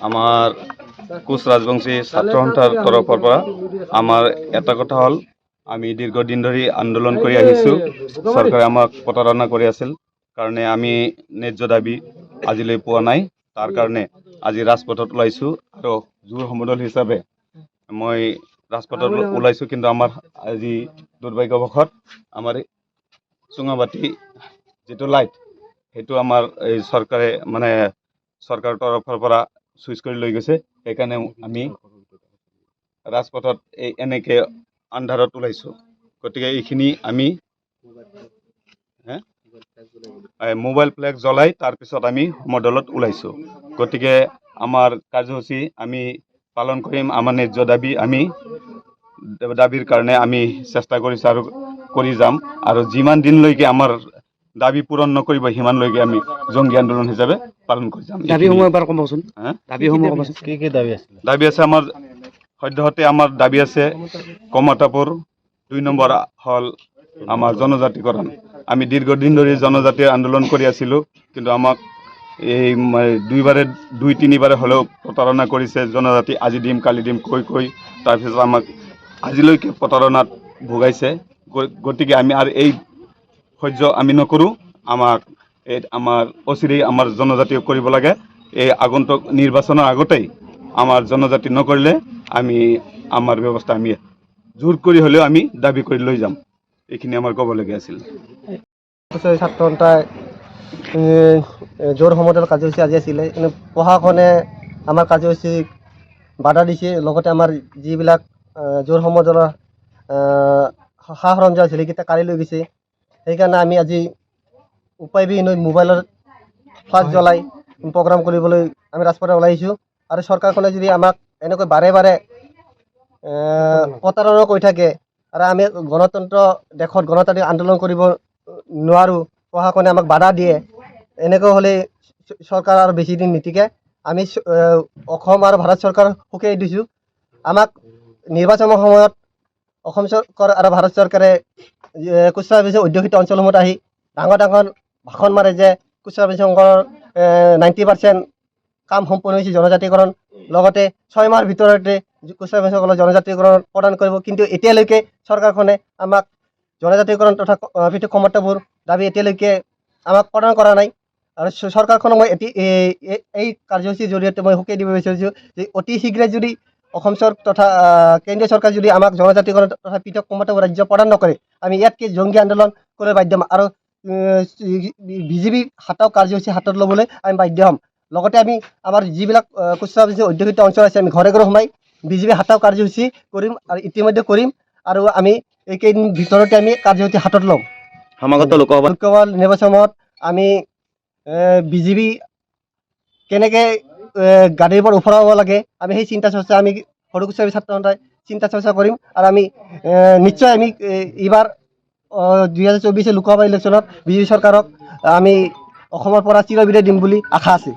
আমাৰ কোচ ৰাজবংশী ছাত্ৰ সন্থাৰ তৰফৰ পৰা আমাৰ এটা কথা হ'ল আমি দীৰ্ঘদিন ধৰি আন্দোলন কৰি আহিছোঁ। চৰকাৰে আমাক প্ৰতাৰণা কৰি আছিল কাৰণে আমি ন্যায্য দাবী আজিলৈ পোৱা নাই। তাৰ কাৰণে আজি ৰাজপথত ওলাইছোঁ আৰু জোৰ সমদল হিচাপে মই ৰাজপথত ওলাইছোঁ। কিন্তু আমাৰ আজি দুৰ্ভাগ্যবশত আমাৰ চুঙাবাতি যিটো লাইট সেইটো আমাৰ এই চৰকাৰে চৰকাৰৰ তৰফৰ পৰা চুইচ কৰি লৈ গৈছে। সেইকাৰণে আমি ৰাজপথত এনেকে আন্ধাৰত ওলাইছোঁ। গতিকে এইখিনি আমি মোবাইল ফ্লেগ জ্বলাই তাৰপিছত আমি সমদলত ওলাইছোঁ। গতিকে আমাৰ কাৰ্যসূচী আমি পালন কৰিম। আমাৰ ন্যায্য দাবী আমি দাবীৰ কাৰণে আমি চেষ্টা কৰিছোঁ আৰু কৰি যাম। আৰু যিমান দিনলৈকে আমাৰ দাবী পূৰণ নকৰিব সিমানলৈকে আমি জংগী আন্দোলন হিচাপে পালন কৰি যাম। দাবীসমূহ এবাৰ ক'বচোন। দাবীসমূহ ক'বচোন। কি দাবী আছে? দাবী আছে আমাৰ সদ্যহতে আমাৰ দাবী আছে কমতাপুৰ ২ নম্বৰ হ'ল আমাৰ জনজাতিকৰণ। আমি দীৰ্ঘদিন ধৰি জনজাতীয় আন্দোলন কৰি আছিলোঁ, কিন্তু আমাক এই দুই তিনিবাৰে হ'লেও প্ৰতাৰণা কৰিছে। জনজাতি আজি দিম কালি দিম কৈ তাৰপিছত আমাক আজিলৈকে প্ৰতাৰণাত ভোগাইছে। গতিকে আমি আৰু এই সহ্য আমি নকৰোঁ। আমাৰ অচিৰেই আমাৰ জনজাতীয় কৰিব লাগে। এই আগন্তুক নিৰ্বাচনৰ আগতেই আমাৰ জনজাতি নকৰিলে আমাৰ ব্যৱস্থা আমি জোৰ কৰি হ'লেও আমি দাবী কৰি লৈ যাম। এইখিনি আমাৰ ক'বলগীয়া আছিল। ছাত্ৰ সন্থাই জোৰ সমদল কাৰ্যসূচী আজি আছিলে, কিন্তু প্ৰশাসনে আমাৰ কাৰ্যসূচীক বাধা দিছে। লগতে আমাৰ যিবিলাক জোৰ সমদলৰ সা সৰঞ্জাম আছিলে সেইকেইটা কাঢ়ি লৈ গৈছে। সেইকাৰণে আমি আজি উপায়বিহীন মোবাইলৰ ফ্লাছ জ্বলাই প্ৰগ্ৰাম কৰিবলৈ আমি ৰাজপথত ওলাই আহিছোঁ। আৰু চৰকাৰখনে যদি আমাক এনেকৈ বাৰে বাৰে প্ৰতাৰণা কৰি থাকে আৰু আমি দেশত গণতান্ত্ৰিক আন্দোলন কৰিব নোৱাৰোঁ, প্ৰশাসনে আমাক বাধা দিয়ে, এনেকৈ হ'লে চৰকাৰ আৰু বেছি দিন নিটিকে। আমি অসম আৰু ভাৰত চৰকাৰক সকীয়াই দিছোঁ। আমাক নিৰ্বাচনৰ সময়ত অসম চৰকাৰ আৰু ভাৰত চৰকাৰে কুচৰা বেছি অধ্যুষিত অঞ্চলসমূহত আহি ডাঙৰ ভাষণ মাৰে যে কুচৰা বেচিসকলৰ 90% কাম সম্পূৰ্ণ হৈছে জনজাতিকৰণ। লগতে 6 মাহৰ ভিতৰতে কুচৰা বেচিসকলৰ জনজাতিকৰণ প্ৰদান কৰিব। কিন্তু এতিয়ালৈকে চৰকাৰখনে আমাক জনজাতিকৰণ তথা পৃথক কমতাপুৰ দাবী এতিয়ালৈকে আমাক প্ৰদান কৰা নাই। আৰু চৰকাৰখনক মই এই কাৰ্যসূচীৰ জৰিয়তে মই সকীয়াই দিব বিচাৰিছোঁ যে অতি শীঘ্ৰে যদি অসম চৰকাৰ তথা কেন্দ্ৰীয় চৰকাৰ যদি আমাক জনজাতিকৰণ তথা পৃথক কমতাপুৰ ৰাজ্য প্ৰদান নকৰে, আমি ইয়াতকৈ জংগী আন্দোলন কৰিবলৈ বাধ্য হ'ম। আৰু বিজেপি কাৰ্যসূচী হাতত ল'বলৈ আমি বাধ্য হ'ম। লগতে আমি আমাৰ যিবিলাক কুচৰা বেছি অধ্যুষিত অঞ্চল আছে আমি ঘৰে ঘৰে সোমাই বিজেপি কাৰ্যসূচী কৰিম আৰু ইতিমধ্যে কৰিম। আৰু আমি এইকেইদিন ভিতৰতে আমি কাৰ্যসূচী হাতত ল'ম। সমাগত লোকসভা নিৰ্বাচনত আমি বিজেপি কেনেকৈ গাড়ীৰ পৰা ওফৰাব লাগে আমি সেই চিন্তা চৰ্চা আমি সৰু কুচৰা ছাত্ৰ সন্থাই চিন্তা চৰ্চা কৰিম। আৰু আমি নিশ্চয় আমি এইবাৰ 2024 লোকসভা ইলেকশ্যনত বিজেপি চৰকাৰক আমি অসমৰ পৰা চিৰবিদায় দিম বুলি আশা আছে।